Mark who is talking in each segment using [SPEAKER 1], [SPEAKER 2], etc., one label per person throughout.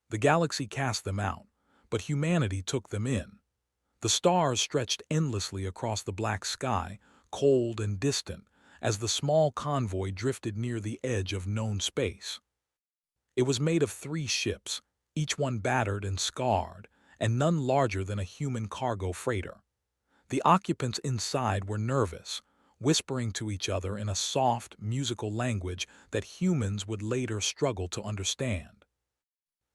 [SPEAKER 1] The galaxy cast them out, but humanity took them in. The stars stretched endlessly across the black sky, cold and distant, as the small convoy drifted near the edge of known space. It was made of 3 ships, each one battered and scarred, and none larger than a human cargo freighter. The occupants inside were nervous, whispering to each other in a soft, musical language that humans would later struggle to understand.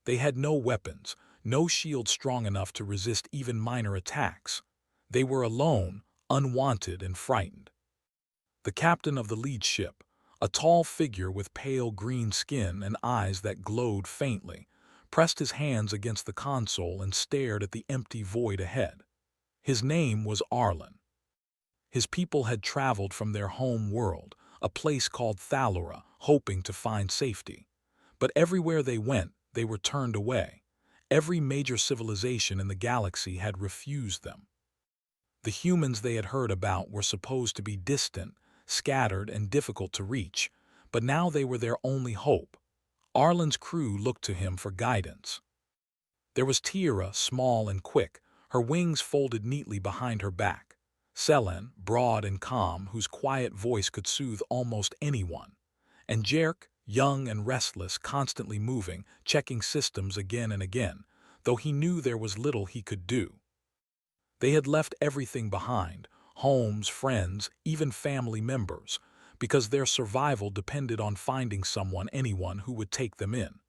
[SPEAKER 1] They had no weapons, no shield strong enough to resist even minor attacks. They were alone, unwanted and frightened. The captain of the lead ship, a tall figure with pale green skin and eyes that glowed faintly, pressed his hands against the console and stared at the empty void ahead. His name was Arlen. His people had traveled from their home world, a place called Thalora, hoping to find safety. But everywhere they went, they were turned away. Every major civilization in the galaxy had refused them. The humans they had heard about were supposed to be distant, scattered, and difficult to reach, but now they were their only hope. Arlen's crew looked to him for guidance. There was Tira, small and quick, her wings folded neatly behind her back. Selen, broad and calm, whose quiet voice could soothe almost anyone. And Jerk, young and restless, constantly moving, checking systems again and again, though he knew there was little he could do. They had left everything behind, homes, friends, even family members, because their survival depended on finding anyone who would take them in.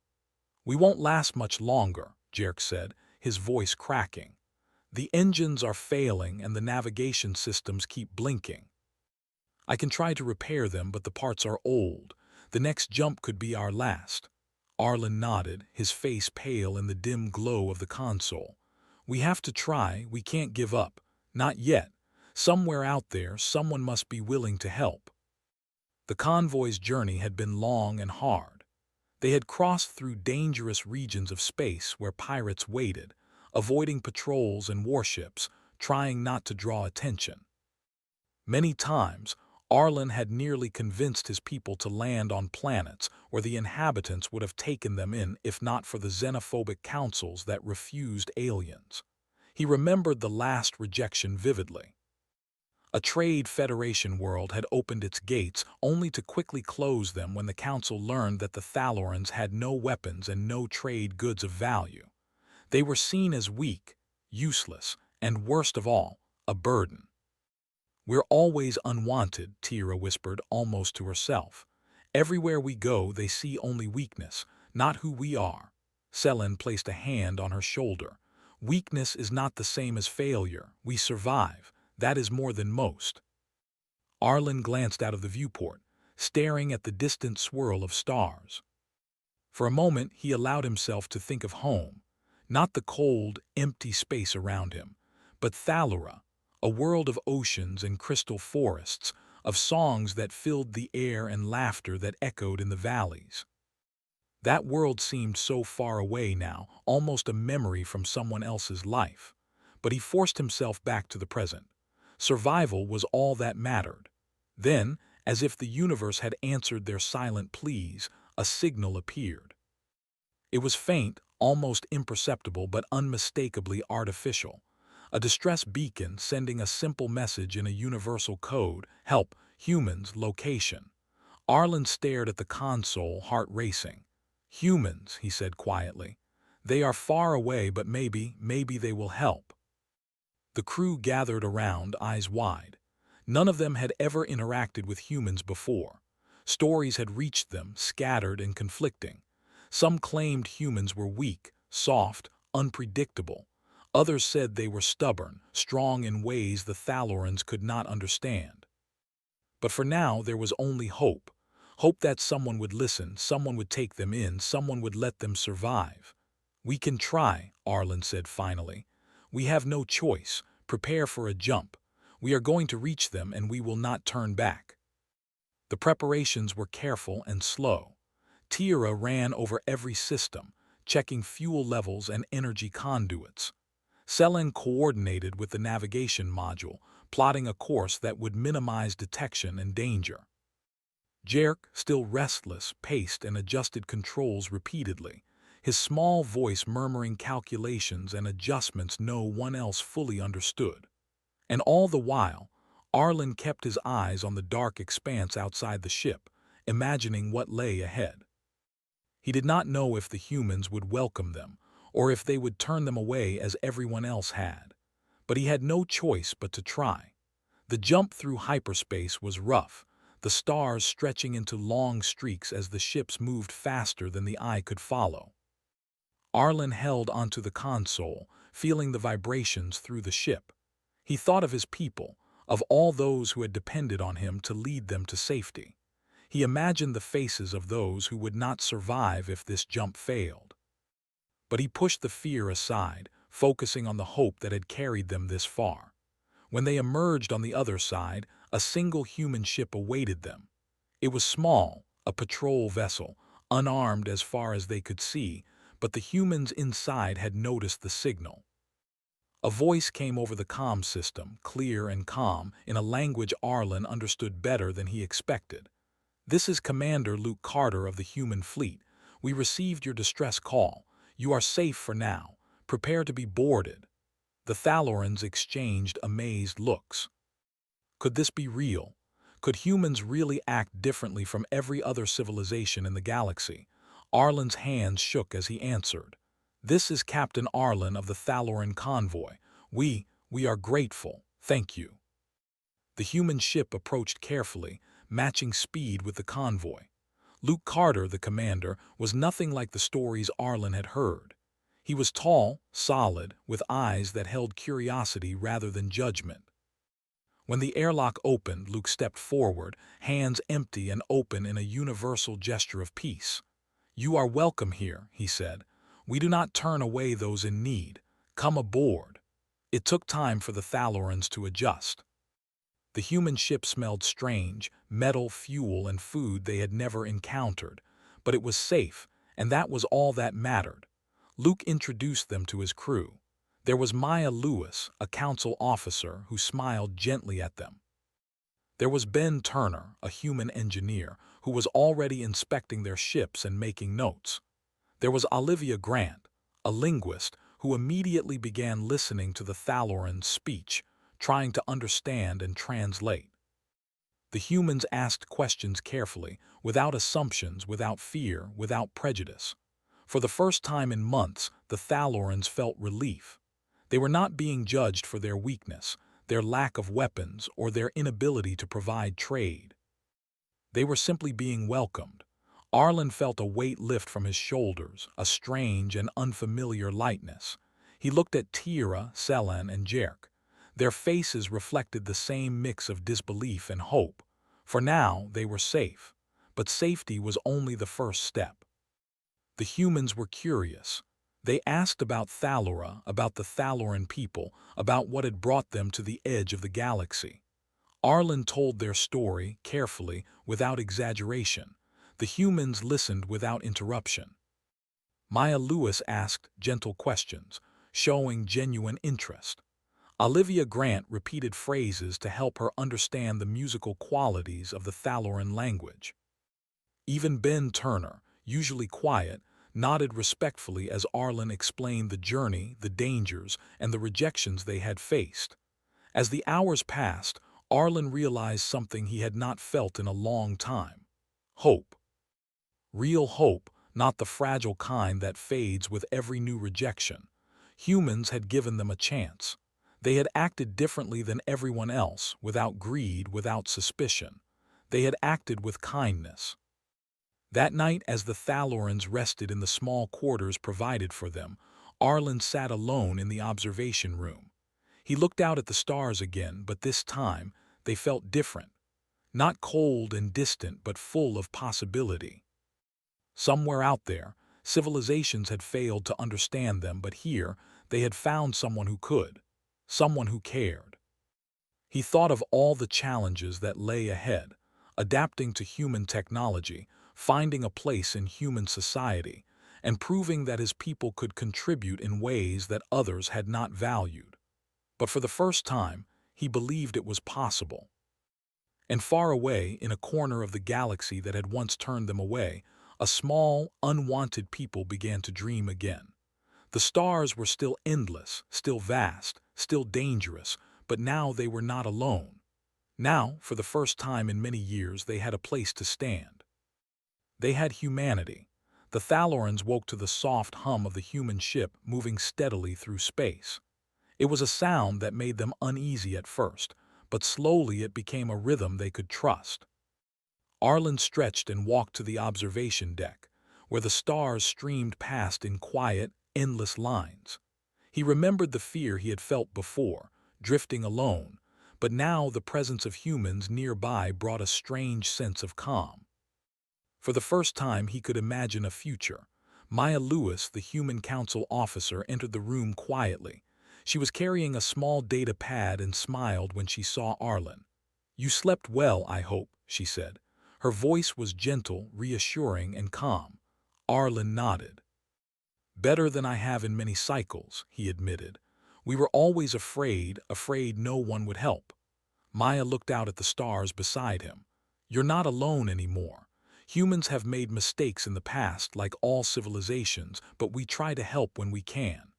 [SPEAKER 1] "We won't last much longer," Jerk said, his voice cracking. "The engines are failing and the navigation systems keep blinking. I can try to repair them, but the parts are old. The next jump could be our last." Arlen nodded, his face pale in the dim glow of the console. "We have to try, we can't give up. Not yet. Somewhere out there, someone must be willing to help." The convoy's journey had been long and hard. They had crossed through dangerous regions of space where pirates waited, avoiding patrols and warships, trying not to draw attention. Many times, Arlen had nearly convinced his people to land on planets where the inhabitants would have taken them in if not for the xenophobic councils that refused aliens. He remembered the last rejection vividly. A trade federation world had opened its gates only to quickly close them when the council learned that the Thalorans had no weapons and no trade goods of value. They were seen as weak, useless, and worst of all, a burden. "We're always unwanted," Tira whispered almost to herself. "Everywhere we go, they see only weakness, not who we are." Selen placed a hand on her shoulder. "Weakness is not the same as failure. We survive. That is more than most." Arlen glanced out of the viewport, staring at the distant swirl of stars. For a moment, he allowed himself to think of home, not the cold, empty space around him, but Thalora, a world of oceans and crystal forests, of songs that filled the air and laughter that echoed in the valleys. That world seemed so far away now, almost a memory from someone else's life. But he forced himself back to the present. Survival was all that mattered. Then, as if the universe had answered their silent pleas, a signal appeared. It was faint, almost imperceptible, but unmistakably artificial. A distress beacon sending a simple message in a universal code: "Help, humans, location." Arlen stared at the console, heart racing. "Humans," he said quietly. "They are far away, but maybe they will help." The crew gathered around, eyes wide. None of them had ever interacted with humans before. Stories had reached them, scattered and conflicting. Some claimed humans were weak, soft, unpredictable. Others said they were stubborn, strong in ways the Thalorans could not understand. But for now there was only hope. Hope that someone would listen, someone would take them in, someone would let them survive. "We can try," Arlen said finally. "We have no choice. Prepare for a jump. We are going to reach them and we will not turn back." The preparations were careful and slow. Tira ran over every system, checking fuel levels and energy conduits. Selen coordinated with the navigation module, plotting a course that would minimize detection and danger. Jerk, still restless, paced and adjusted controls repeatedly, his small voice murmuring calculations and adjustments no one else fully understood. And all the while, Arlen kept his eyes on the dark expanse outside the ship, imagining what lay ahead. He did not know if the humans would welcome them, or if they would turn them away as everyone else had. But he had no choice but to try. The jump through hyperspace was rough, the stars stretching into long streaks as the ships moved faster than the eye could follow. Arlen held onto the console, feeling the vibrations through the ship. He thought of his people, of all those who had depended on him to lead them to safety. He imagined the faces of those who would not survive if this jump failed. But he pushed the fear aside, focusing on the hope that had carried them this far. When they emerged on the other side, a single human ship awaited them. It was small, a patrol vessel, unarmed as far as they could see, but the humans inside had noticed the signal. A voice came over the comm system, clear and calm, in a language Arlen understood better than he expected. "This is Commander Luke Carter of the human fleet. We received your distress call. You are safe for now. Prepare to be boarded." The Thalorans exchanged amazed looks. Could this be real? Could humans really act differently from every other civilization in the galaxy? Arlen's hands shook as he answered. "This is Captain Arlen of the Thaloran convoy. We are grateful. Thank you." The human ship approached carefully, matching speed with the convoy. Luke Carter, the commander, was nothing like the stories Arlen had heard. He was tall, solid, with eyes that held curiosity rather than judgment. When the airlock opened, Luke stepped forward, hands empty and open in a universal gesture of peace. "You are welcome here," he said. "We do not turn away those in need. Come aboard." It took time for the Thalorans to adjust. The human ship smelled strange, metal, fuel, and food they had never encountered, but it was safe, and that was all that mattered. Luke introduced them to his crew. There was Maya Lewis, a council officer, who smiled gently at them. There was Ben Turner, a human engineer, who was already inspecting their ships and making notes. There was Olivia Grant, a linguist, who immediately began listening to the Thalorans' speech, trying to understand and translate. The humans asked questions carefully, without assumptions, without fear, without prejudice. For the first time in months, the Thalorans felt relief. They were not being judged for their weakness, their lack of weapons, or their inability to provide trade. They were simply being welcomed. Arlen felt a weight lift from his shoulders, a strange and unfamiliar lightness. He looked at Tira, Selan, and Jerk. Their faces reflected the same mix of disbelief and hope. For now, they were safe. But safety was only the first step. The humans were curious. They asked about Thalora, about the Thaloran people, about what had brought them to the edge of the galaxy. Arlen told their story, carefully, without exaggeration. The humans listened without interruption. Maya Lewis asked gentle questions, showing genuine interest. Olivia Grant repeated phrases to help her understand the musical qualities of the Thaloran language. Even Ben Turner, usually quiet, nodded respectfully as Arlen explained the journey, the dangers, and the rejections they had faced. As the hours passed, Arlen realized something he had not felt in a long time. Hope. Real hope, not the fragile kind that fades with every new rejection. Humans had given them a chance. They had acted differently than everyone else, without greed, without suspicion. They had acted with kindness. That night, as the Thalorans rested in the small quarters provided for them, Arlen sat alone in the observation room. He looked out at the stars again, but this time they felt different. Not cold and distant, but full of possibility. Somewhere out there, civilizations had failed to understand them, but here they had found someone who could, someone who cared. He thought of all the challenges that lay ahead, adapting to human technology, finding a place in human society, and proving that his people could contribute in ways that others had not valued. But for the first time, he believed it was possible. And far away, in a corner of the galaxy that had once turned them away, A small, unwanted people began to dream again. The stars were still endless, still vast, still dangerous, but now they were not alone. Now, for the first time in many years, they had a place to stand. They had humanity. The Thalorans woke to the soft hum of the human ship moving steadily through space. It was a sound that made them uneasy at first, but slowly it became a rhythm they could trust. Arlen stretched and walked to the observation deck, where the stars streamed past in quiet, endless lines. He remembered the fear he had felt before, drifting alone, but now the presence of humans nearby brought a strange sense of calm. For the first time he could imagine a future. Maya Lewis, the Human Council officer, entered the room quietly. She was carrying a small data pad and smiled when she saw Arlen. "You slept well, I hope," she said. Her voice was gentle, reassuring, and calm. Arlen nodded. "Better than I have in many cycles," he admitted. "We were always afraid no one would help." Maya looked out at the stars beside him. "You're not alone anymore. Humans have made mistakes in the past, like all civilizations, but we try to help when we can.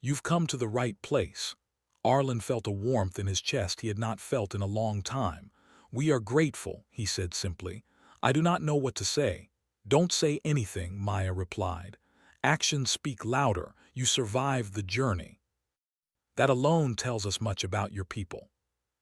[SPEAKER 1] You've come to the right place." Arlen felt a warmth in his chest he had not felt in a long time. "We are grateful," he said simply. "I do not know what to say." "Don't say anything," Maya replied. "Actions speak louder. You survived the journey. That alone tells us much about your people."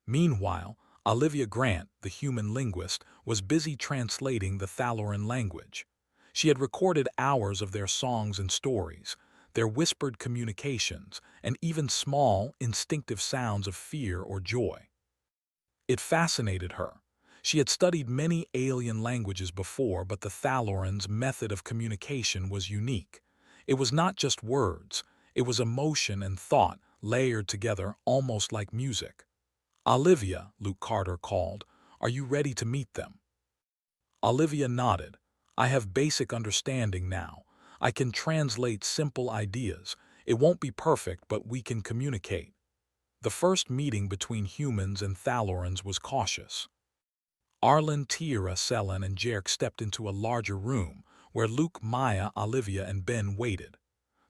[SPEAKER 1] Meanwhile, Olivia Grant, the human linguist, was busy translating the Thaloran language. She had recorded hours of their songs and stories, their whispered communications, and even small, instinctive sounds of fear or joy. It fascinated her. She had studied many alien languages before, but the Thalorans' method of communication was unique. It was not just words, it was emotion and thought layered together almost like music. "Olivia," Luke Carter called, "are you ready to meet them?" Olivia nodded. "I have basic understanding now. I can translate simple ideas. It won't be perfect, but we can communicate." The first meeting between humans and Thalorans was cautious. Arlen, Tira, Selen, and Jerk stepped into a larger room, where Luke, Maya, Olivia, and Ben waited.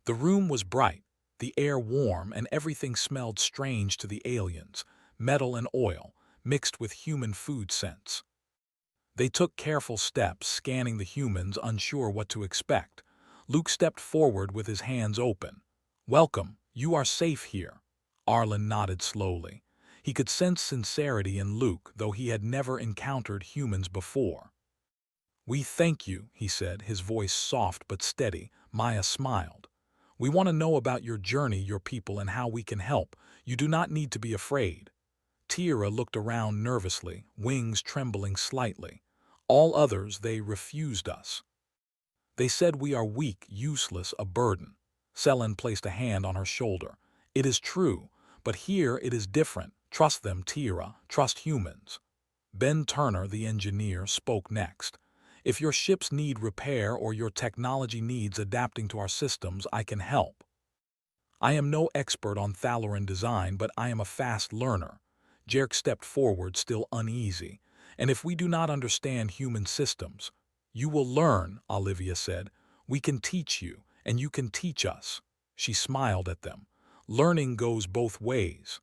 [SPEAKER 1] The room was bright, the air warm, and everything smelled strange to the aliens, metal and oil, mixed with human food scents. They took careful steps, scanning the humans, unsure what to expect. Luke stepped forward with his hands open. "Welcome, you are safe here." Arlen nodded slowly. He could sense sincerity in Luke, though he had never encountered humans before. "We thank you," he said, his voice soft but steady. Maya smiled. "We want to know about your journey, your people, and how we can help. You do not need to be afraid." Tira looked around nervously, wings trembling slightly. "All others, they refused us. They said we are weak, useless, a burden." Selen placed a hand on her shoulder. "It is true, but here it is different. Trust them, Tira. Trust humans." Ben Turner, the engineer, spoke next. "If your ships need repair or your technology needs adapting to our systems, I can help. I am no expert on Thaloran design, but I am a fast learner." Jerk stepped forward, still uneasy. "And if we do not understand human systems—" "You will learn," Olivia said. "We can teach you, and you can teach us." She smiled at them. "Learning goes both ways."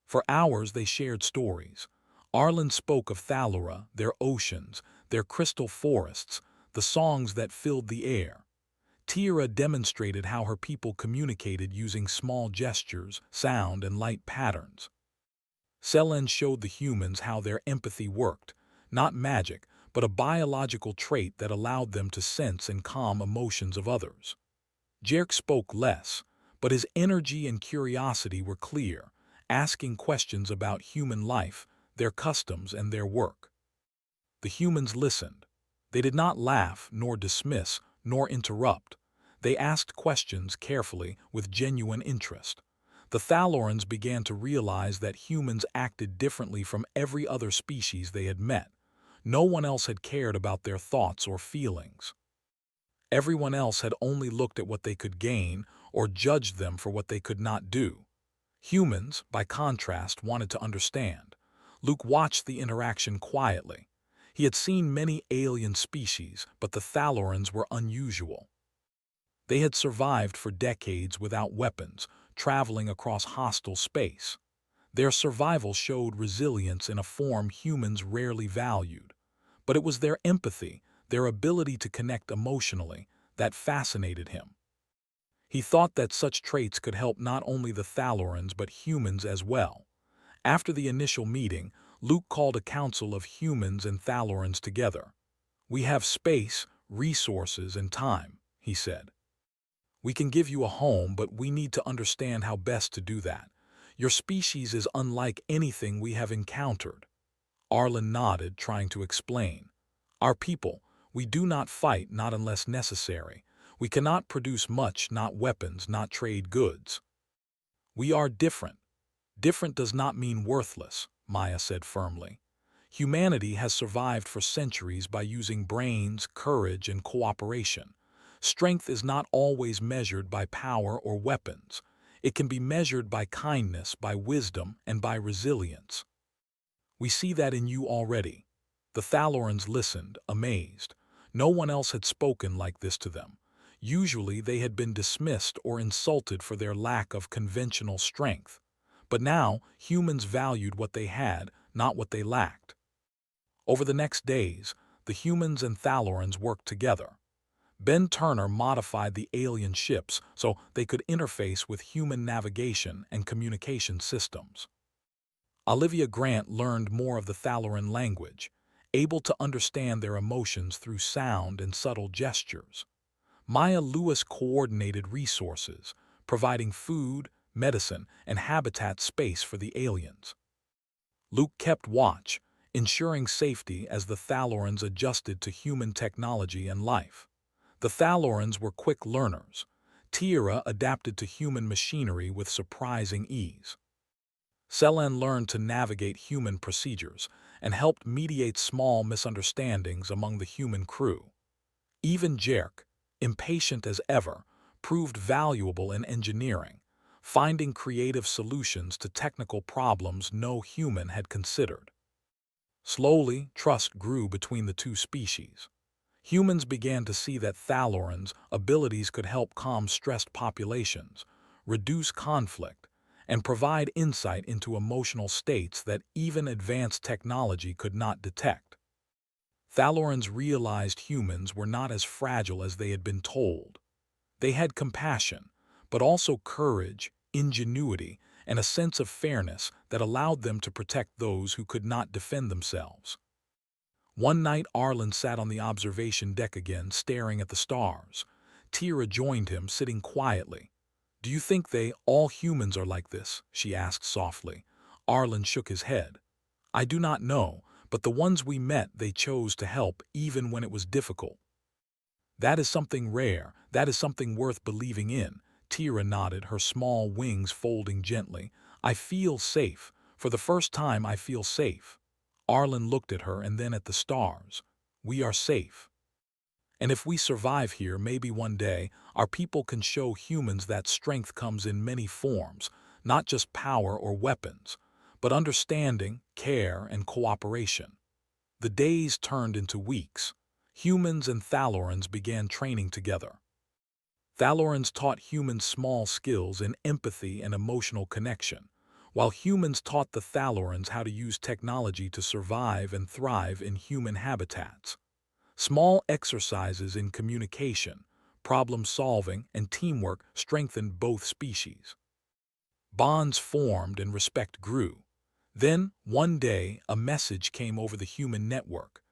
[SPEAKER 1] For hours they shared stories. Arlen spoke of Thalora, their oceans, their crystal forests, the songs that filled the air. Tira demonstrated how her people communicated using small gestures, sound, and light patterns. Selen showed the humans how their empathy worked, not magic, but a biological trait that allowed them to sense and calm emotions of others. Jerk spoke less, but his energy and curiosity were clear, asking questions about human life, their customs, and their work. The humans listened. They did not laugh, nor dismiss, nor interrupt. They asked questions carefully, with genuine interest. The Thalorans began to realize that humans acted differently from every other species they had met. No one else had cared about their thoughts or feelings. Everyone else had only looked at what they could gain or judged them for what they could not do. Humans, by contrast, wanted to understand. Luke watched the interaction quietly. He had seen many alien species, but the Thalorans were unusual. They had survived for decades without weapons, traveling across hostile space. Their survival showed resilience in a form humans rarely valued. But it was their empathy, their ability to connect emotionally, that fascinated him. He thought that such traits could help not only the Thalorans but humans as well. After the initial meeting, Luke called a council of humans and Thalorans together. "We have space, resources, and time," he said. "We can give you a home, but we need to understand how best to do that. Your species is unlike anything we have encountered." Arlen nodded, trying to explain. "Our people, we do not fight, not unless necessary. We cannot produce much, not weapons, not trade goods. We are different. Different does not mean worthless," Maya said firmly. "Humanity has survived for centuries by using brains, courage, and cooperation. Strength is not always measured by power or weapons. It can be measured by kindness, by wisdom, and by resilience. We see that in you already." The Thalorans listened, amazed. No one else had spoken like this to them. Usually they had been dismissed or insulted for their lack of conventional strength. But now humans valued what they had, not what they lacked. Over the next days, the humans and Thalorans worked together. Ben Turner modified the alien ships so they could interface with human navigation and communication systems. Olivia Grant learned more of the Thaloran language, able to understand their emotions through sound and subtle gestures. Maya Lewis coordinated resources, providing food, medicine, and habitat space for the aliens. Luke kept watch, ensuring safety as the Thalorans adjusted to human technology and life. The Thalorans were quick learners. Tira adapted to human machinery with surprising ease. Selen learned to navigate human procedures and helped mediate small misunderstandings among the human crew. Even Jerk, impatient as ever, proved valuable in engineering, finding creative solutions to technical problems no human had considered. Slowly, trust grew between the two species. Humans began to see that Thalorans' abilities could help calm stressed populations, reduce conflict, and provide insight into emotional states that even advanced technology could not detect. Thalorans realized humans were not as fragile as they had been told. They had compassion, but also courage, ingenuity, and a sense of fairness that allowed them to protect those who could not defend themselves. One night Arlen sat on the observation deck again, staring at the stars. Tira joined him, sitting quietly. "Do you think all humans are like this?" she asked softly. Arlen shook his head. "I do not know, but the ones we met they chose to help even when it was difficult." "That is something rare, that is something worth believing in." Tira nodded, her small wings folding gently. "I feel safe. For the first time I feel safe." Arlen looked at her and then at the stars. "We are safe. And if we survive here, maybe one day, our people can show humans that strength comes in many forms, not just power or weapons, but understanding, care, and cooperation." The days turned into weeks. Humans and Thalorans began training together. Thalorans taught humans small skills in empathy and emotional connection, while humans taught the Thalorans how to use technology to survive and thrive in human habitats. Small exercises in communication, problem-solving, and teamwork strengthened both species. Bonds formed and respect grew. Then, one day, a message came over the human network.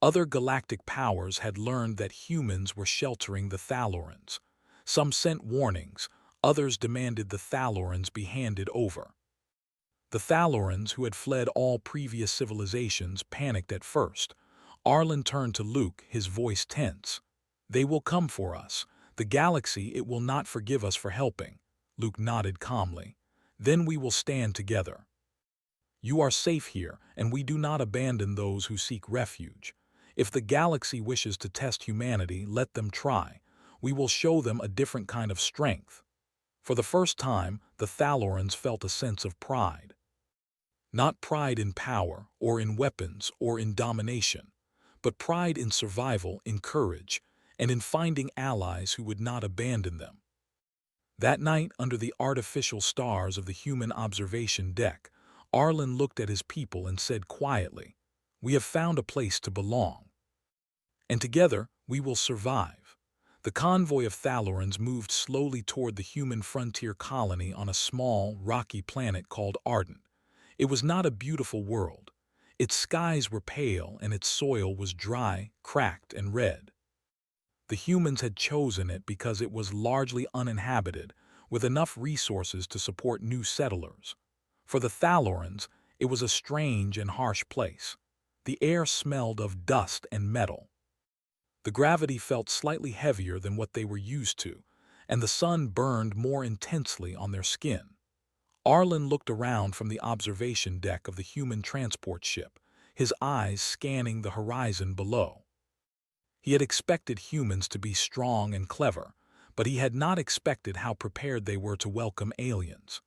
[SPEAKER 1] Other galactic powers had learned that humans were sheltering the Thalorans. Some sent warnings, others demanded the Thalorans be handed over. The Thalorans, who had fled all previous civilizations, panicked at first. Arlen turned to Luke, his voice tense. "They will come for us. The galaxy, it will not forgive us for helping." Luke nodded calmly. "Then we will stand together. You are safe here, and we do not abandon those who seek refuge. If the galaxy wishes to test humanity, let them try. We will show them a different kind of strength." For the first time, the Thalorans felt a sense of pride. Not pride in power, or in weapons, or in domination, but pride in survival, in courage, and in finding allies who would not abandon them. That night, under the artificial stars of the human observation deck, Arlen looked at his people and said quietly, "We have found a place to belong. And together, we will survive." The convoy of Thalorans moved slowly toward the human frontier colony on a small, rocky planet called Ardent. It was not a beautiful world. Its skies were pale and its soil was dry, cracked, and red. The humans had chosen it because it was largely uninhabited, with enough resources to support new settlers. For the Thalorans, it was a strange and harsh place. The air smelled of dust and metal. The gravity felt slightly heavier than what they were used to, and the sun burned more intensely on their skin. Arlen looked around from the observation deck of the human transport ship, his eyes scanning the horizon below. He had expected humans to be strong and clever, but he had not expected how prepared they were to welcome aliens.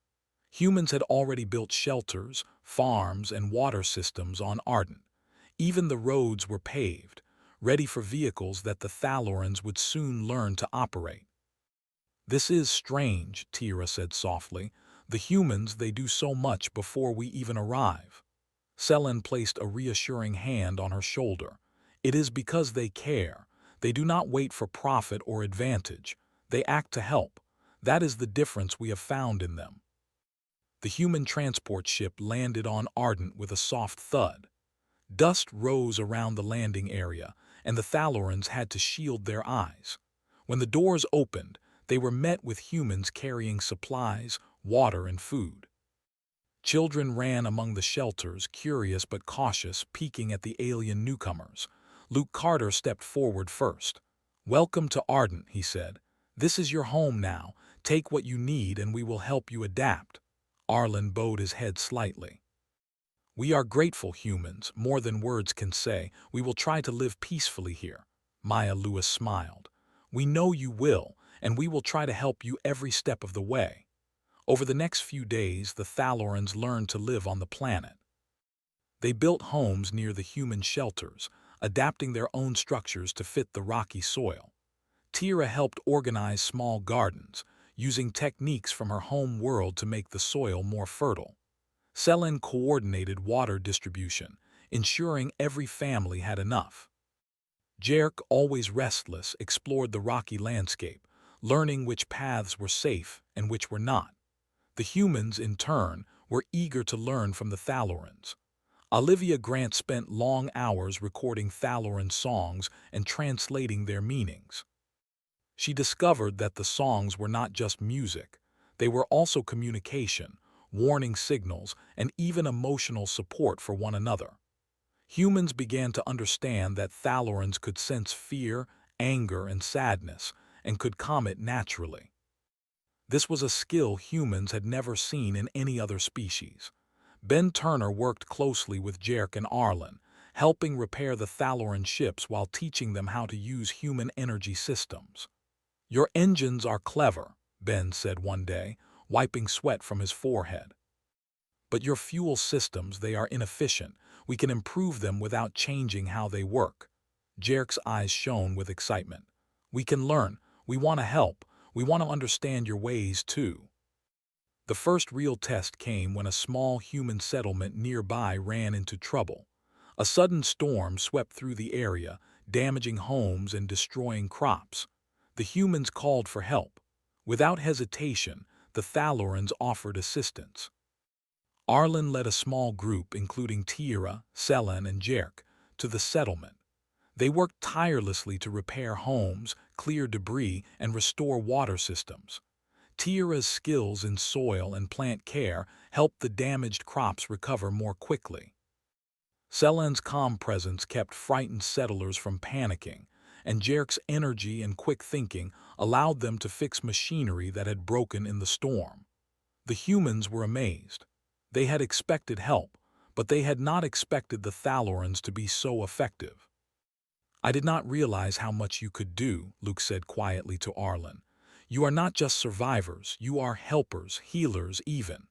[SPEAKER 1] Humans had already built shelters, farms, and water systems on Ardent. Even the roads were paved, ready for vehicles that the Thalorans would soon learn to operate. "This is strange," Tira said softly. "The humans, they do so much before we even arrive." Selen placed a reassuring hand on her shoulder. "It is because they care. They do not wait for profit or advantage. They act to help. That is the difference we have found in them." The human transport ship landed on Ardent with a soft thud. Dust rose around the landing area, and the Thalorans had to shield their eyes. When the doors opened, they were met with humans carrying supplies, water, and food. Children ran among the shelters, curious but cautious, peeking at the alien newcomers. Luke Carter stepped forward first. "Welcome to Ardent," he said. "This is your home now. Take what you need and we will help you adapt." Arlen bowed his head slightly. "We are grateful humans, more than words can say. We will try to live peacefully here." Maya Lewis smiled. "We know you will, and we will try to help you every step of the way." Over the next few days, the Thalorans learned to live on the planet. They built homes near the human shelters, adapting their own structures to fit the rocky soil. Tira helped organize small gardens, using techniques from her home world to make the soil more fertile. Selen coordinated water distribution, ensuring every family had enough. Jerk, always restless, explored the rocky landscape, learning which paths were safe and which were not. The humans, in turn, were eager to learn from the Thalorans. Olivia Grant spent long hours recording Thaloran songs and translating their meanings. She discovered that the songs were not just music, they were also communication, warning signals, and even emotional support for one another. Humans began to understand that Thalorans could sense fear, anger, and sadness, and could calm it naturally. This was a skill humans had never seen in any other species. Ben Turner worked closely with Jerk and Arlen, helping repair the Thaloran ships while teaching them how to use human energy systems. "Your engines are clever," Ben said one day, wiping sweat from his forehead. "But your fuel systems, they are inefficient. We can improve them without changing how they work." Jerk's eyes shone with excitement. "We can learn. We want to help. We want to understand your ways, too." The first real test came when a small human settlement nearby ran into trouble. A sudden storm swept through the area, damaging homes and destroying crops. The humans called for help. Without hesitation, the Thalorans offered assistance. Arlen led a small group, including Tira, Selen, and Jerk, to the settlement. They worked tirelessly to repair homes, clear debris, and restore water systems. Tira's skills in soil and plant care helped the damaged crops recover more quickly. Selen's calm presence kept frightened settlers from panicking, and Jerk's energy and quick thinking allowed them to fix machinery that had broken in the storm. The humans were amazed. They had expected help, but they had not expected the Thalorans to be so effective. "I did not realize how much you could do," Luke said quietly to Arlen. "You are not just survivors, you are helpers, healers even."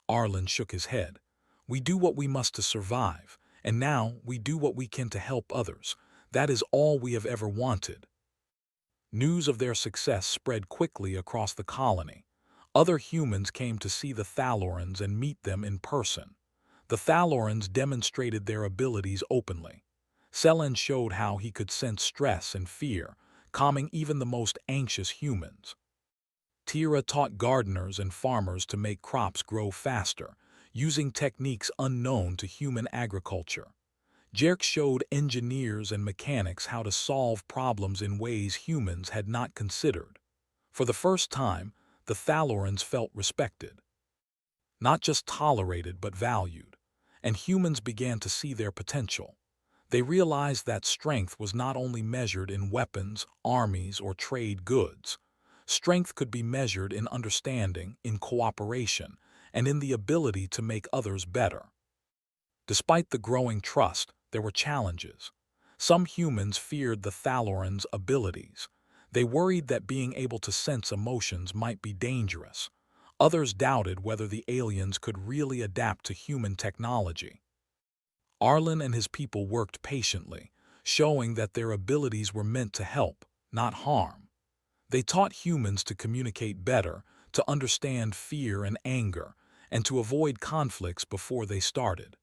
[SPEAKER 1] Arlen shook his head. "We do what we must to survive, and now we do what we can to help others. That is all we have ever wanted." News of their success spread quickly across the colony. Other humans came to see the Thalorans and meet them in person. The Thalorans demonstrated their abilities openly. Selen showed how he could sense stress and fear, calming even the most anxious humans. Tira taught gardeners and farmers to make crops grow faster, using techniques unknown to human agriculture. Jerk showed engineers and mechanics how to solve problems in ways humans had not considered. For the first time, the Thalorans felt respected. Not just tolerated, but valued. And humans began to see their potential. They realized that strength was not only measured in weapons, armies, or trade goods. Strength could be measured in understanding, in cooperation, and in the ability to make others better. Despite the growing trust, there were challenges. Some humans feared the Thalorans' abilities. They worried that being able to sense emotions might be dangerous. Others doubted whether the aliens could really adapt to human technology. Arlen and his people worked patiently, showing that their abilities were meant to help, not harm. They taught humans to communicate better, to understand fear and anger, and to avoid conflicts before they started.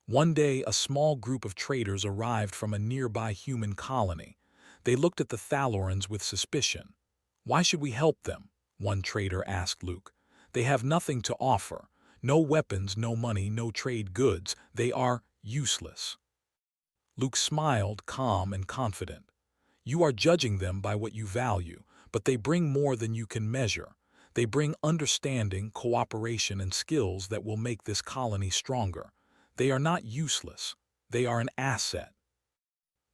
[SPEAKER 1] One day, a small group of traders arrived from a nearby human colony. They looked at the Thalorans with suspicion. "Why should we help them?" one trader asked Luke. "They have nothing to offer. No weapons, no money, no trade goods. They are useless." Luke smiled, calm and confident. "You are judging them by what you value, but they bring more than you can measure. They bring understanding, cooperation, and skills that will make this colony stronger. They are not useless. They are an asset."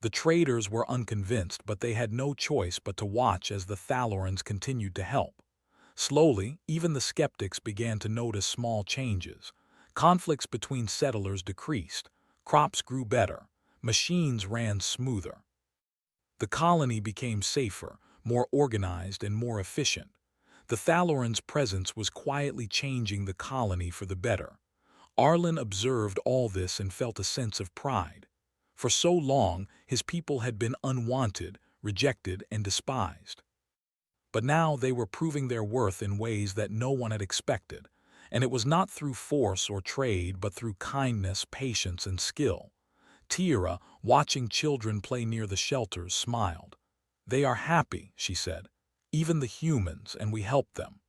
[SPEAKER 1] The traders were unconvinced, but they had no choice but to watch as the Thalorans continued to help. Slowly, even the skeptics began to notice small changes. Conflicts between settlers decreased. Crops grew better. Machines ran smoother. The colony became safer, more organized, and more efficient. The Thalorans' presence was quietly changing the colony for the better. Arlen observed all this and felt a sense of pride. For so long, his people had been unwanted, rejected, and despised. But now they were proving their worth in ways that no one had expected, and it was not through force or trade, but through kindness, patience, and skill. Tira, watching children play near the shelters, smiled. "They are happy," she said, "even the humans, and we help them."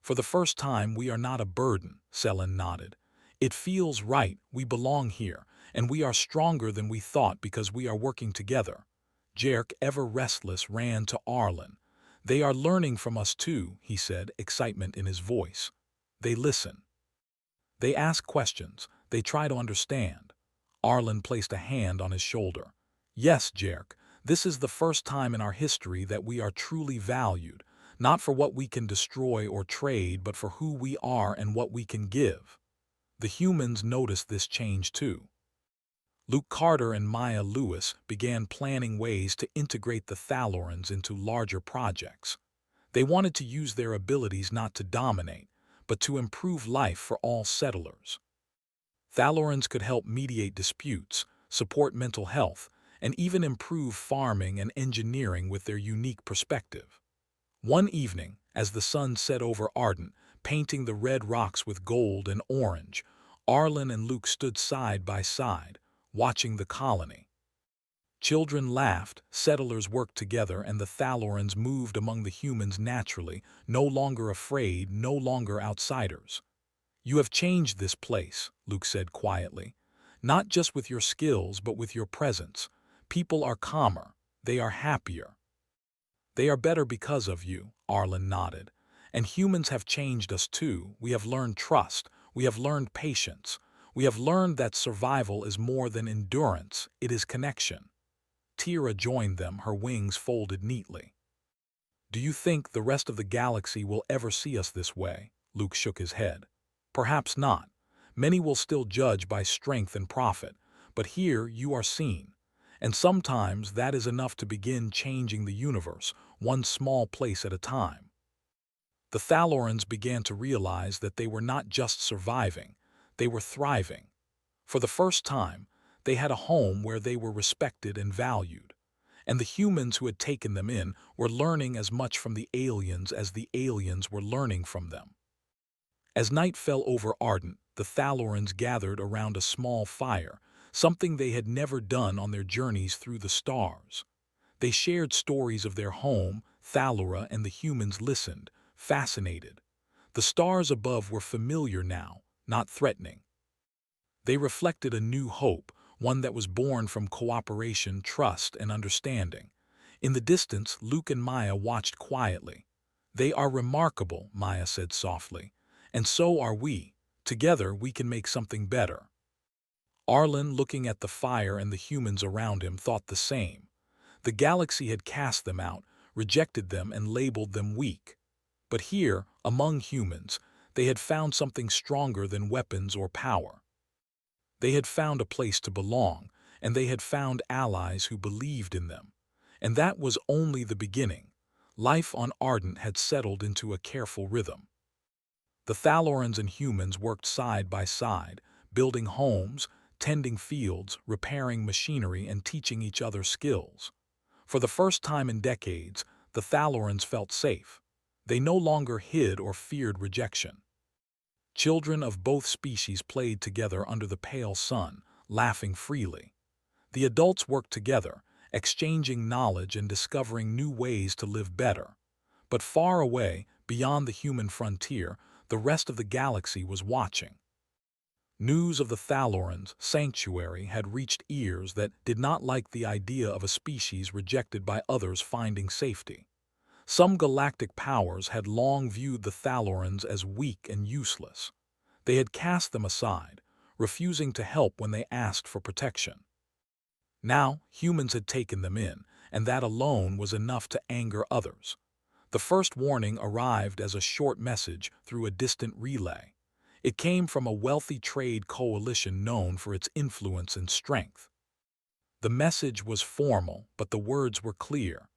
[SPEAKER 1] "For the first time, we are not a burden," Selen nodded. "It feels right, we belong here, and we are stronger than we thought because we are working together." Jerk, ever restless, ran to Arlen. "They are learning from us too," he said, excitement in his voice. "They listen. They ask questions. They try to understand." Arlen placed a hand on his shoulder. "Yes, Jerk, this is the first time in our history that we are truly valued, not for what we can destroy or trade, but for who we are and what we can give." The humans noticed this change too. Luke Carter and Maya Lewis began planning ways to integrate the Thalorans into larger projects. They wanted to use their abilities not to dominate, but to improve life for all settlers. Thalorans could help mediate disputes, support mental health, and even improve farming and engineering with their unique perspective. One evening, as the sun set over Arden, painting the red rocks with gold and orange, Arlen and Luke stood side by side, watching the colony. Children laughed, settlers worked together, and the Thalorans moved among the humans naturally, no longer afraid, no longer outsiders. "You have changed this place," Luke said quietly. "Not just with your skills, but with your presence. People are calmer. They are happier." "They are better because of you," Arlen nodded. "And humans have changed us too. We have learned trust. We have learned patience. We have learned that survival is more than endurance, it is connection." Tira joined them, her wings folded neatly. "Do you think the rest of the galaxy will ever see us this way?" Luke shook his head. "Perhaps not. Many will still judge by strength and profit, but here you are seen. And sometimes that is enough to begin changing the universe, one small place at a time." The Thalorans began to realize that they were not just surviving, they were thriving. For the first time, They had a home where they were respected and valued, and the humans who had taken them in were learning as much from the aliens as the aliens were learning from them. As night fell over Ardent, the Thalorans gathered around a small fire, something they had never done on their journeys through the stars. They shared stories of their home. Thalora and the humans listened, fascinated. The stars above were familiar now, not threatening. They reflected a new hope, one that was born from cooperation, trust, and understanding. In the distance, Luke and Maya watched quietly. "They are remarkable," Maya said softly. "And so are we. Together we can make something better." Arlen, looking at the fire and the humans around him, thought the same. The galaxy had cast them out, rejected them, and labeled them weak. But here, among humans, they had found something stronger than weapons or power. They had found a place to belong, and they had found allies who believed in them. And that was only the beginning. Life on Ardent had settled into a careful rhythm. The Thalorans and humans worked side by side, building homes, tending fields, repairing machinery, and teaching each other skills. For the first time in decades, the Thalorans felt safe. They no longer hid or feared rejection. Children of both species played together under the pale sun, laughing freely. The adults worked together, exchanging knowledge and discovering new ways to live better. But far away, beyond the human frontier, the rest of the galaxy was watching. News of the Thalorans' sanctuary had reached ears that did not like the idea of a species rejected by others finding safety. Some galactic powers had long viewed the Thalorans as weak and useless. They had cast them aside, refusing to help when they asked for protection. Now, humans had taken them in, and that alone was enough to anger others. The first warning arrived as a short message through a distant relay. It came from a wealthy trade coalition known for its influence and strength. The message was formal, but the words were clear.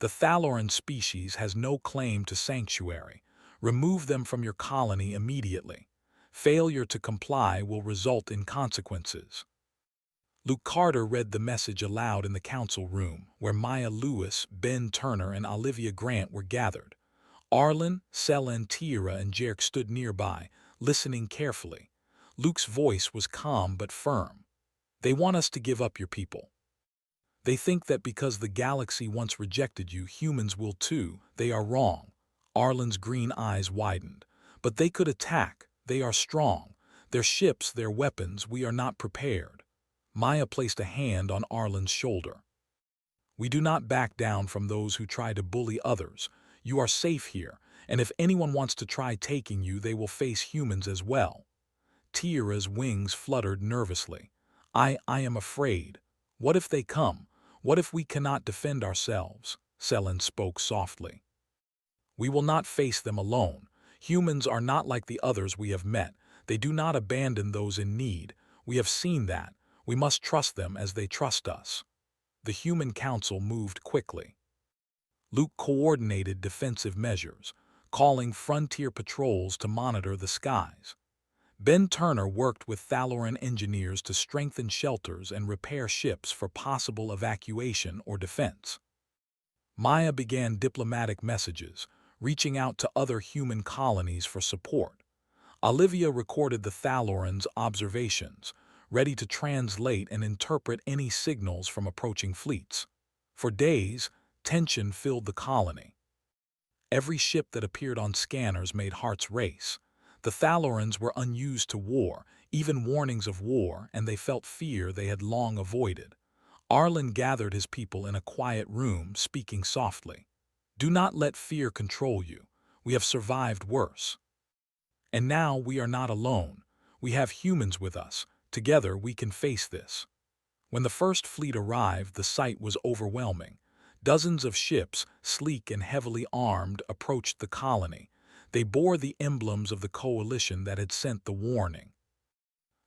[SPEAKER 1] "The Thaloran species has no claim to sanctuary. Remove them from your colony immediately. Failure to comply will result in consequences." Luke Carter read the message aloud in the council room, where Maya Lewis, Ben Turner, and Olivia Grant were gathered. Arlen, Selen, Tira, and Jerk stood nearby, listening carefully. Luke's voice was calm but firm. "They want us to give up your people. They think that because the galaxy once rejected you, humans will too. They are wrong." Arlen's green eyes widened. "But they could attack. They are strong. Their ships, their weapons, we are not prepared." Maya placed a hand on Arlen's shoulder. "We do not back down from those who try to bully others. You are safe here, and if anyone wants to try taking you, they will face humans as well." Tira's wings fluttered nervously. I am afraid. What if they come? What if we cannot defend ourselves?" Selen spoke softly. "We will not face them alone. Humans are not like the others we have met. They do not abandon those in need. We have seen that. We must trust them as they trust us." The Human Council moved quickly. Luke coordinated defensive measures, calling frontier patrols to monitor the skies. Ben Turner worked with Thaloran engineers to strengthen shelters and repair ships for possible evacuation or defense. Maya began diplomatic messages, reaching out to other human colonies for support. Olivia recorded the Thalorans' observations, ready to translate and interpret any signals from approaching fleets. For days, tension filled the colony. Every ship that appeared on scanners made hearts race. The Thalorans were unused to war, even warnings of war, and they felt fear they had long avoided. Arlen gathered his people in a quiet room, speaking softly. "Do not let fear control you. We have survived worse. And now we are not alone. We have humans with us. Together we can face this." When the first fleet arrived, the sight was overwhelming. Dozens of ships, sleek and heavily armed, approached the colony. They bore the emblems of the coalition that had sent the warning.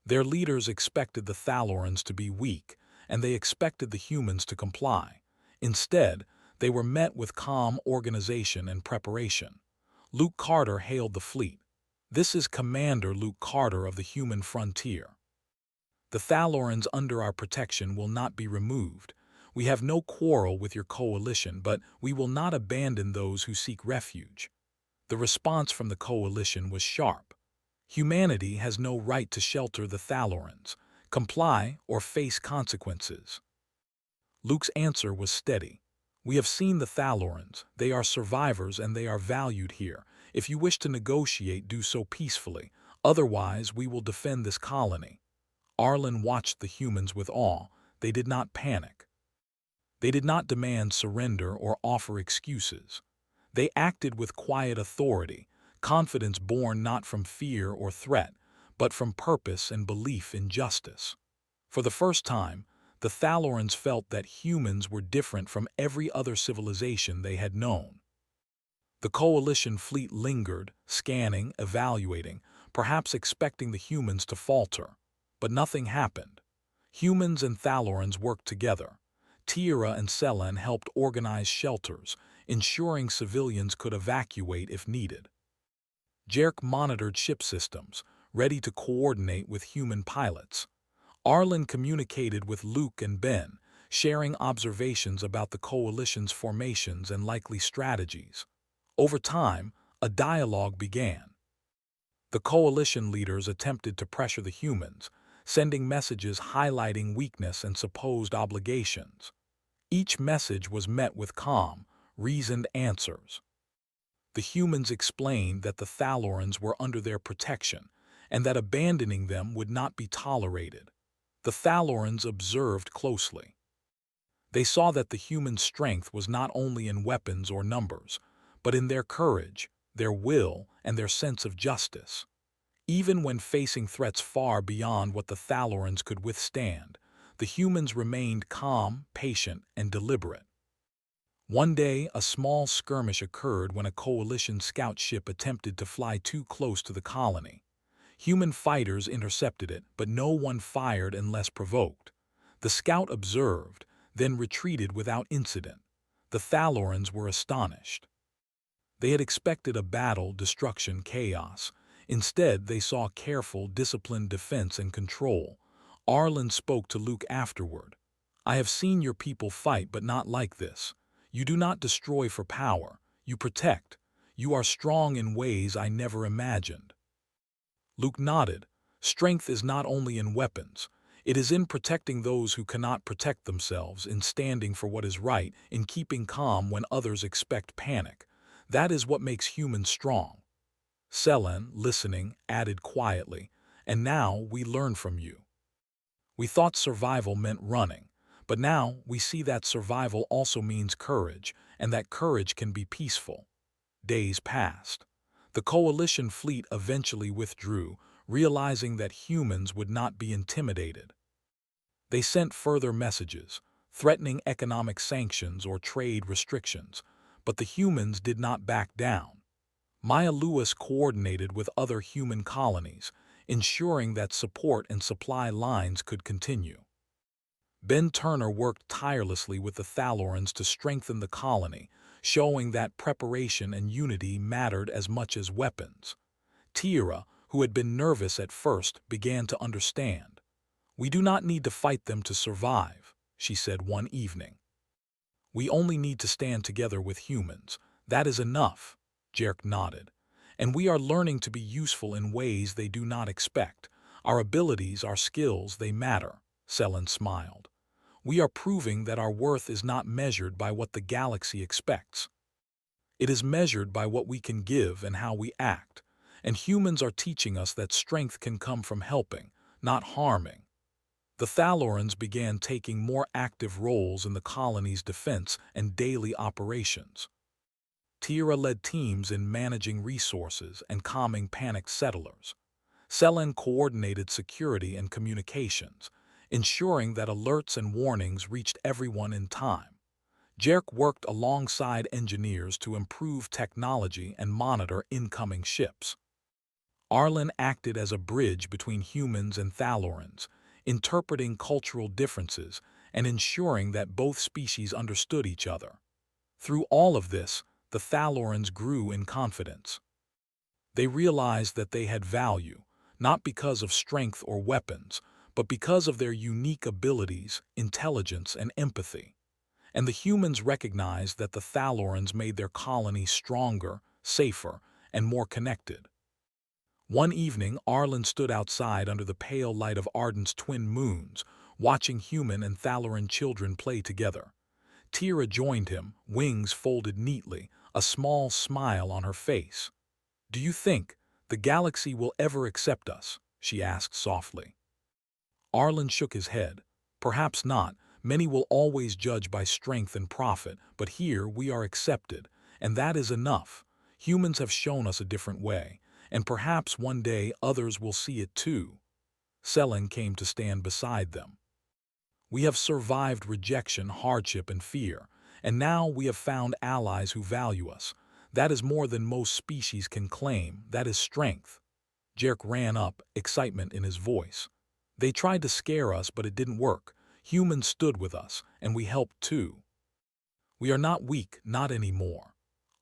[SPEAKER 1] Their leaders expected the Thalorans to be weak, and they expected the humans to comply. Instead, they were met with calm organization and preparation. Luke Carter hailed the fleet. "This is Commander Luke Carter of the Human Frontier." The The Thalorans under our protection will not be removed. We have no quarrel with your coalition, but we will not abandon those who seek refuge. The response from the coalition was sharp. Humanity has no right to shelter the Thalorans. Comply or face consequences. Luke's answer was steady. We have seen the Thalorans. They are survivors and they are valued here. If you wish to negotiate, do so peacefully. Otherwise, we will defend this colony. Arlen watched the humans with awe. They did not panic. They did not demand surrender or offer excuses. They acted with quiet authority, confidence born not from fear or threat, but from purpose and belief in justice. For the first time, the Thalorans felt that humans were different from every other civilization they had known. The coalition fleet lingered, scanning, evaluating, perhaps expecting the humans to falter. But nothing happened. Humans and Thalorans worked together. Tira and Selen helped organize shelters, ensuring civilians could evacuate if needed. Jerk monitored ship systems, ready to coordinate with human pilots. Arlen communicated with Luke and Ben, sharing observations about the coalition's formations and likely strategies. Over time, a dialogue began. The coalition leaders attempted to pressure the humans, sending messages highlighting weakness and supposed obligations. Each message was met with calm, reasoned answers. The humans explained that the Thalorans were under their protection and that abandoning them would not be tolerated. The Thalorans observed closely. They saw that the human strength was not only in weapons or numbers, but in their courage, their will, and their sense of justice. Even when facing threats far beyond what the Thalorans could withstand, the humans remained calm, patient, and deliberate. One day, a small skirmish occurred when a coalition scout ship attempted to fly too close to the colony. Human fighters intercepted it, but no one fired unless provoked. The scout observed, then retreated without incident. The Thalorans were astonished. They had expected a battle, destruction, chaos. Instead, they saw careful, disciplined defense and control. Arlen spoke to Luke afterward. "I have seen your people fight, but not like this. You do not destroy for power. You protect. You are strong in ways I never imagined." Luke nodded. Strength is not only in weapons. It is in protecting those who cannot protect themselves, in standing for what is right, in keeping calm when others expect panic. That is what makes humans strong. Selen, listening, added quietly, "And now we learn from you. We thought survival meant running, but now we see that survival also means courage, and that courage can be peaceful." Days passed. The coalition fleet eventually withdrew, realizing that humans would not be intimidated. They sent further messages, threatening economic sanctions or trade restrictions, but the humans did not back down. Maya Lewis coordinated with other human colonies, ensuring that support and supply lines could continue. Ben Turner worked tirelessly with the Thalorans to strengthen the colony, showing that preparation and unity mattered as much as weapons. Tira, who had been nervous at first, began to understand. "We do not need to fight them to survive," she said one evening. "We only need to stand together with humans. That is enough." Jerk nodded. "And we are learning to be useful in ways they do not expect. Our abilities, our skills, they matter." Selen smiled. "We are proving that our worth is not measured by what the galaxy expects. It is measured by what we can give and how we act. And humans are teaching us that strength can come from helping, not harming." The Thalorans began taking more active roles in the colony's defense and daily operations. Tira led teams in managing resources and calming panicked settlers. Selen coordinated security and communications, ensuring that alerts and warnings reached everyone in time. Jerk worked alongside engineers to improve technology and monitor incoming ships. Arlen acted as a bridge between humans and Thalorans, interpreting cultural differences and ensuring that both species understood each other. Through all of this, the Thalorans grew in confidence. They realized that they had value, not because of strength or weapons, but because of their unique abilities, intelligence, and empathy. And the humans recognized that the Thalorans made their colony stronger, safer, and more connected. One evening, Arlen stood outside under the pale light of Arden's twin moons, watching human and Thaloran children play together. Tira joined him, wings folded neatly, a small smile on her face. "Do you think the galaxy will ever accept us?" she asked softly. Arlen shook his head. "Perhaps not. Many will always judge by strength and profit, but here we are accepted, and that is enough. Humans have shown us a different way, and perhaps one day others will see it too." Selen came to stand beside them. "We have survived rejection, hardship, and fear, and now we have found allies who value us. That is more than most species can claim. That is strength." Jerk ran up, excitement in his voice. "They tried to scare us, but it didn't work. Humans stood with us, and we helped too. We are not weak, not anymore."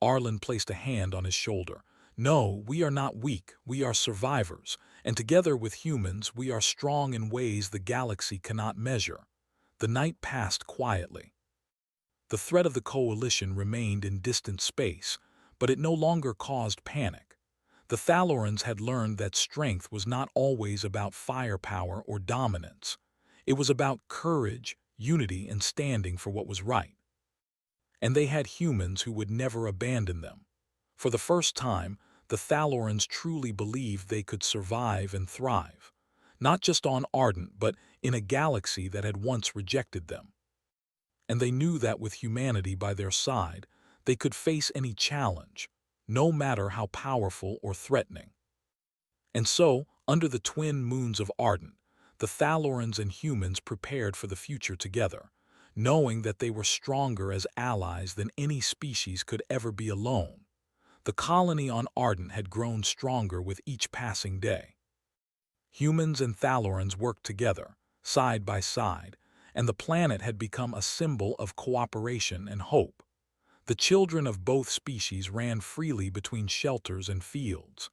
[SPEAKER 1] Arlen placed a hand on his shoulder. "No, we are not weak, we are survivors, and together with humans we are strong in ways the galaxy cannot measure." The night passed quietly. The threat of the coalition remained in distant space, but it no longer caused panic. The Thalorans had learned that strength was not always about firepower or dominance. It was about courage, unity, and standing for what was right. And they had humans who would never abandon them. For the first time, the Thalorans truly believed they could survive and thrive, not just on Ardent, but in a galaxy that had once rejected them. And they knew that with humanity by their side, they could face any challenge, no matter how powerful or threatening. And so, under the twin moons of Ardent, the Thalorans and humans prepared for the future together, knowing that they were stronger as allies than any species could ever be alone. The colony on Ardent had grown stronger with each passing day. Humans and Thalorans worked together, side by side, and the planet had become a symbol of cooperation and hope. The children of both species ran freely between shelters and fields.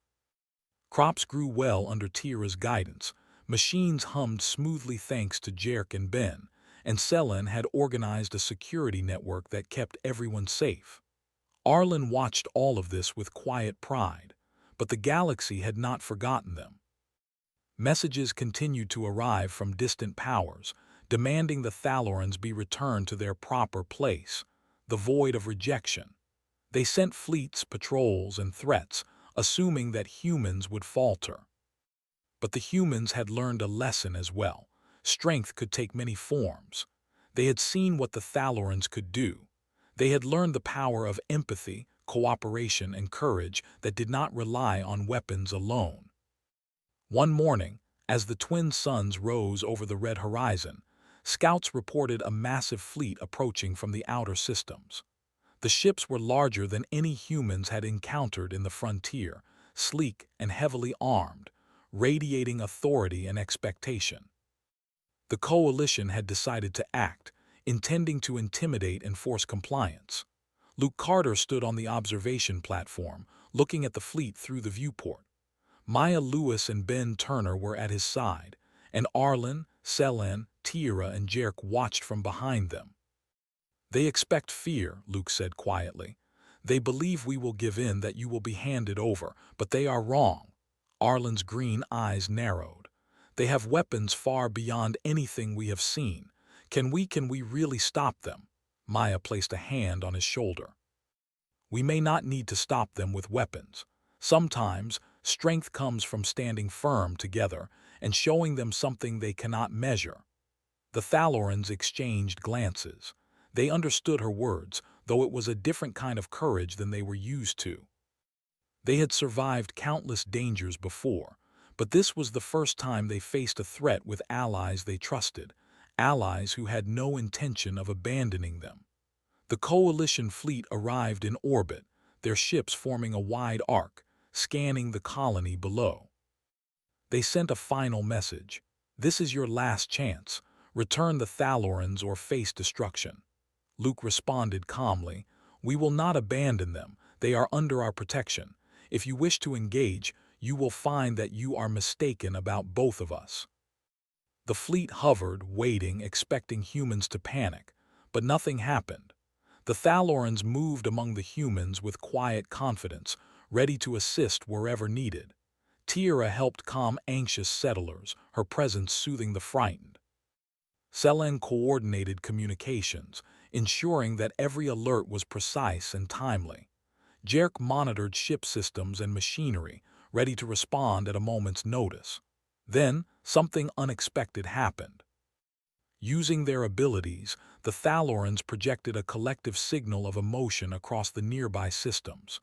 [SPEAKER 1] Crops grew well under Tira's guidance, machines hummed smoothly thanks to Jerk and Ben, and Selen had organized a security network that kept everyone safe. Arlen watched all of this with quiet pride, but the galaxy had not forgotten them. Messages continued to arrive from distant powers, demanding the Thalorans be returned to their proper place, the void of rejection. They sent fleets, patrols, and threats, assuming that humans would falter. But the humans had learned a lesson as well. Strength could take many forms. They had seen what the Thalorans could do. They had learned the power of empathy, cooperation, and courage that did not rely on weapons alone. One morning, as the twin suns rose over the red horizon, scouts reported a massive fleet approaching from the outer systems. The ships were larger than any humans had encountered in the frontier, sleek and heavily armed, radiating authority and expectation. The coalition had decided to act, intending to intimidate and force compliance. Luke Carter stood on the observation platform, looking at the fleet through the viewport. Maya Lewis and Ben Turner were at his side, and Arlen, Selen, Tira, and Jerk watched from behind them. "They expect fear," Luke said quietly. "They believe we will give in, that you will be handed over, but they are wrong." Arlen's green eyes narrowed. "They have weapons far beyond anything we have seen. Can we really stop them?" Maya placed a hand on his shoulder. "We may not need to stop them with weapons. Sometimes, strength comes from standing firm together and showing them something they cannot measure." The Thalorans exchanged glances. They understood her words, though it was a different kind of courage than they were used to. They had survived countless dangers before, but this was the first time they faced a threat with allies they trusted, allies who had no intention of abandoning them. The coalition fleet arrived in orbit, their ships forming a wide arc, scanning the colony below. They sent a final message. "This is your last chance. Return the Thalorans or face destruction." Luke responded calmly, "We will not abandon them. They are under our protection. If you wish to engage, you will find that you are mistaken about both of us." The fleet hovered, waiting, expecting humans to panic, but nothing happened. The Thalorans moved among the humans with quiet confidence, ready to assist wherever needed. Tira helped calm anxious settlers, her presence soothing the frightened. Selen coordinated communications, ensuring that every alert was precise and timely. Jerk monitored ship systems and machinery, ready to respond at a moment's notice. Then, something unexpected happened. Using their abilities, the Thalorans projected a collective signal of emotion across the nearby systems.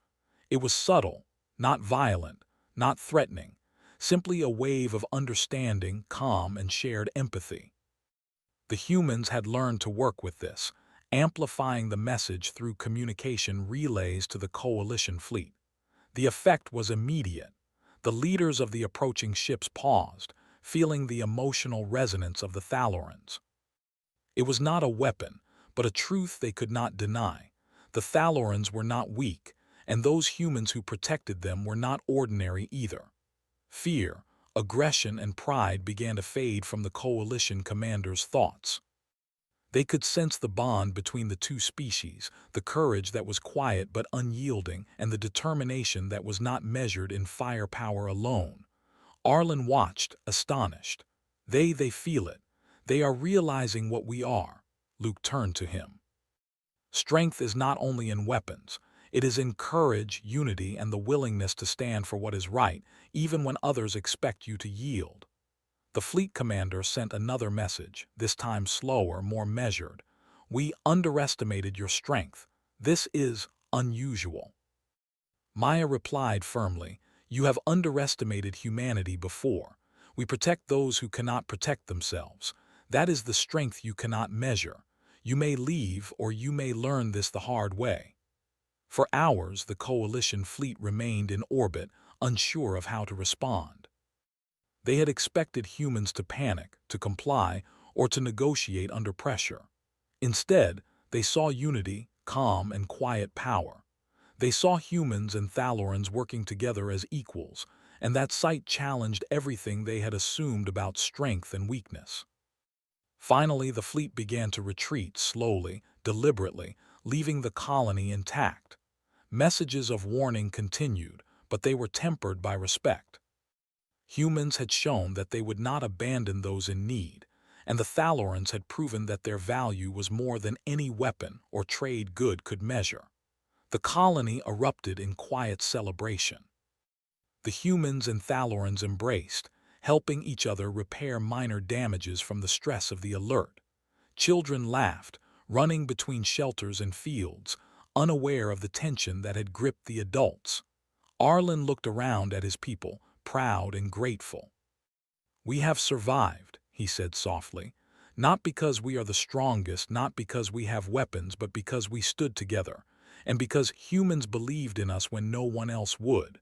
[SPEAKER 1] It was subtle, not violent, not threatening, simply a wave of understanding, calm, and shared empathy. The humans had learned to work with this, amplifying the message through communication relays to the coalition fleet. The effect was immediate. The leaders of the approaching ships paused, feeling the emotional resonance of the Thalorans. It was not a weapon, but a truth they could not deny. The Thalorans were not weak, and those humans who protected them were not ordinary either. Fear, aggression, and pride began to fade from the coalition commanders' thoughts. They could sense the bond between the two species, the courage that was quiet but unyielding, and the determination that was not measured in firepower alone. Arlen watched, astonished. They feel it. They are realizing what we are. Luke turned to him. Strength is not only in weapons. It is in courage, unity, and the willingness to stand for what is right, even when others expect you to yield. The fleet commander sent another message, this time slower, more measured. We underestimated your strength. This is unusual. Maya replied firmly, you have underestimated humanity before. We protect those who cannot protect themselves. That is the strength you cannot measure. You may leave, or you may learn this the hard way. For hours, the coalition fleet remained in orbit, unsure of how to respond. They had expected humans to panic, to comply, or to negotiate under pressure. Instead, they saw unity, calm, and quiet power. They saw humans and Thalorans working together as equals, and that sight challenged everything they had assumed about strength and weakness. Finally, the fleet began to retreat slowly, deliberately, leaving the colony intact. Messages of warning continued, but they were tempered by respect. Humans had shown that they would not abandon those in need, and the Thalorans had proven that their value was more than any weapon or trade good could measure. The colony erupted in quiet celebration. The humans and Thalorans embraced, helping each other repair minor damages from the stress of the alert. Children laughed, running between shelters and fields, unaware of the tension that had gripped the adults. Arlen looked around at his people, proud and grateful. We have survived, he said softly, not because we are the strongest, not because we have weapons, but because we stood together, and because humans believed in us when no one else would.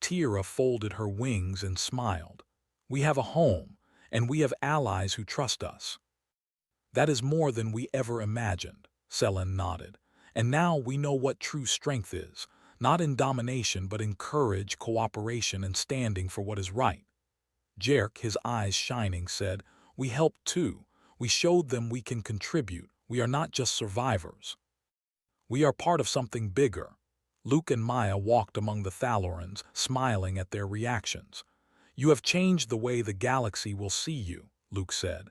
[SPEAKER 1] Tira folded her wings and smiled. We have a home, and we have allies who trust us. That is more than we ever imagined, Selen nodded. And now we know what true strength is, not in domination but in courage, cooperation, and standing for what is right. Jerk, his eyes shining, said, we helped too. We showed them we can contribute. We are not just survivors. We are part of something bigger. Luke and Maya walked among the Thalorans, smiling at their reactions. You have changed the way the galaxy will see you, Luke said,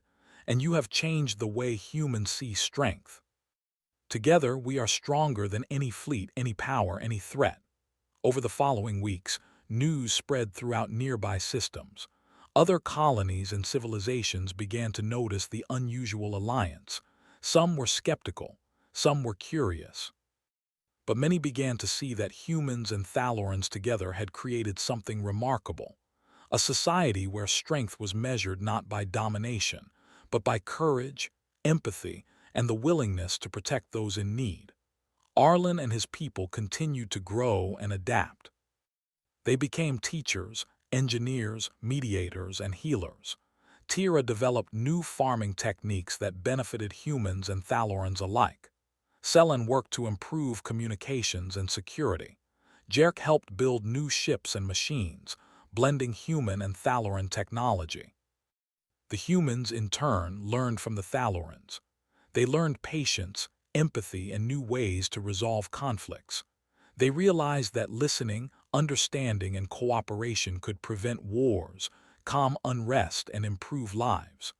[SPEAKER 1] and you have changed the way humans see strength. Together, we are stronger than any fleet, any power, any threat. Over the following weeks, news spread throughout nearby systems. Other colonies and civilizations began to notice the unusual alliance. Some were skeptical, some were curious. But many began to see that humans and Thalorans together had created something remarkable. A society where strength was measured not by domination, but by courage, empathy, and the willingness to protect those in need. Arlen and his people continued to grow and adapt. They became teachers, engineers, mediators, and healers. Tira developed new farming techniques that benefited humans and Thalorans alike. Selen worked to improve communications and security. Jerk helped build new ships and machines, blending human and Thaloran technology. The humans, in turn, learned from the Thalorans. They learned patience, empathy, and new ways to resolve conflicts. They realized that listening, understanding, and cooperation could prevent wars, calm unrest, and improve lives.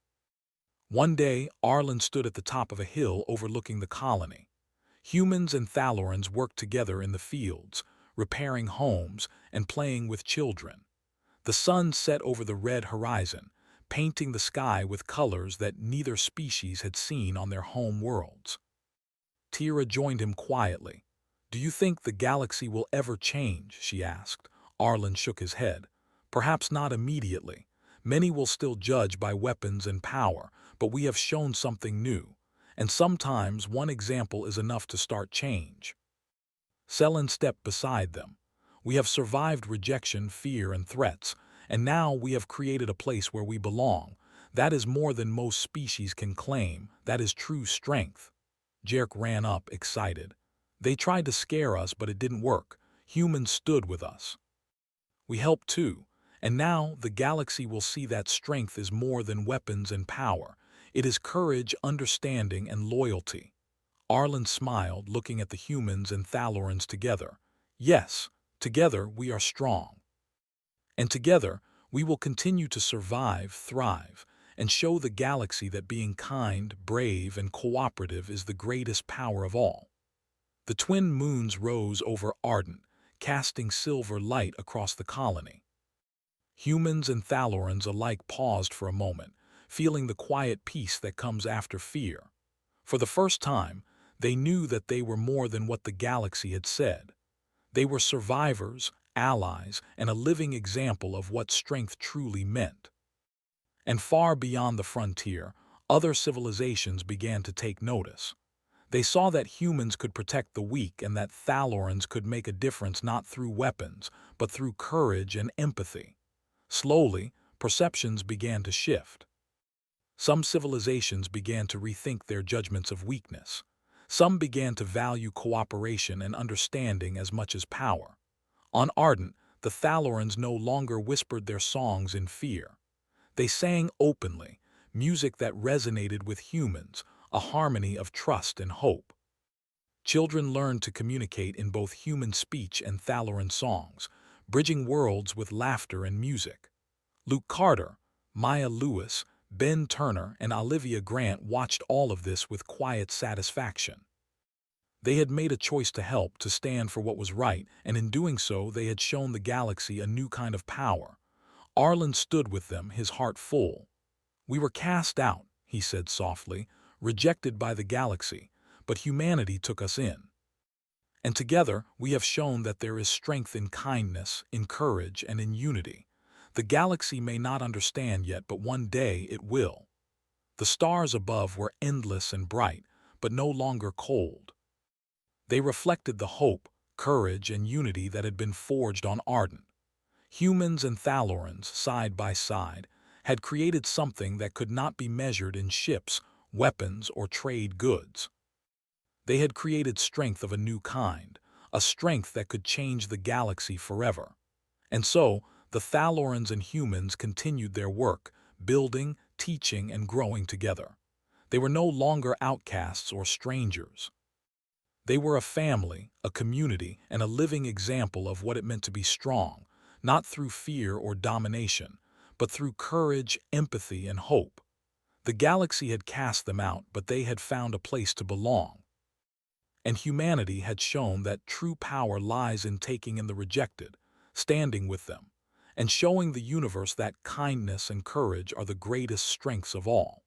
[SPEAKER 1] One day, Arlen stood at the top of a hill overlooking the colony. Humans and Thalorans worked together in the fields, repairing homes and playing with children. The sun set over the red horizon, painting the sky with colors that neither species had seen on their home worlds. Tira joined him quietly. "Do you think the galaxy will ever change?" she asked. Arlen shook his head. "Perhaps not immediately. Many will still judge by weapons and power, but we have shown something new. And sometimes one example is enough to start change." Selen stepped beside them. "We have survived rejection, fear, and threats, and now we have created a place where we belong. That is more than most species can claim. That is true strength." Jerk ran up, excited. "They tried to scare us, but it didn't work. Humans stood with us. We helped too, and now the galaxy will see that strength is more than weapons and power. It is courage, understanding, and loyalty." Arlen smiled, looking at the humans and Thalorans together. "Yes, together we are strong. And together we will continue to survive, thrive, and show the galaxy that being kind, brave, and cooperative is the greatest power of all." The twin moons rose over Ardent, casting silver light across the colony. Humans and Thalorans alike paused for a moment, feeling the quiet peace that comes after fear. For the first time, they knew that they were more than what the galaxy had said. They were survivors, allies, and a living example of what strength truly meant. And far beyond the frontier, other civilizations began to take notice. They saw that humans could protect the weak and that Thalorans could make a difference not through weapons, but through courage and empathy. Slowly, perceptions began to shift. Some civilizations began to rethink their judgments of weakness. Some began to value cooperation and understanding as much as power. On Ardent, the Thalorans no longer whispered their songs in fear. They sang openly, music that resonated with humans, a harmony of trust and hope. Children learned to communicate in both human speech and Thaloran songs, bridging worlds with laughter and music. Luke Carter, Maya Lewis, Ben Turner, and Olivia Grant watched all of this with quiet satisfaction. They had made a choice to help, to stand for what was right, and in doing so they had shown the galaxy a new kind of power. Arlen stood with them, his heart full. "We were cast out," he said softly, "rejected by the galaxy, but humanity took us in. And together we have shown that there is strength in kindness, in courage, and in unity. The galaxy may not understand yet, but one day it will." The stars above were endless and bright, but no longer cold. They reflected the hope, courage, and unity that had been forged on Ardent. Humans and Thalorans, side by side, had created something that could not be measured in ships, weapons, or trade goods. They had created strength of a new kind, a strength that could change the galaxy forever. And so, the Thalorans and humans continued their work, building, teaching, and growing together. They were no longer outcasts or strangers. They were a family, a community, and a living example of what it meant to be strong, not through fear or domination, but through courage, empathy, and hope. The galaxy had cast them out, but they had found a place to belong. And humanity had shown that true power lies in taking in the rejected, standing with them, and showing the universe that kindness and courage are the greatest strengths of all.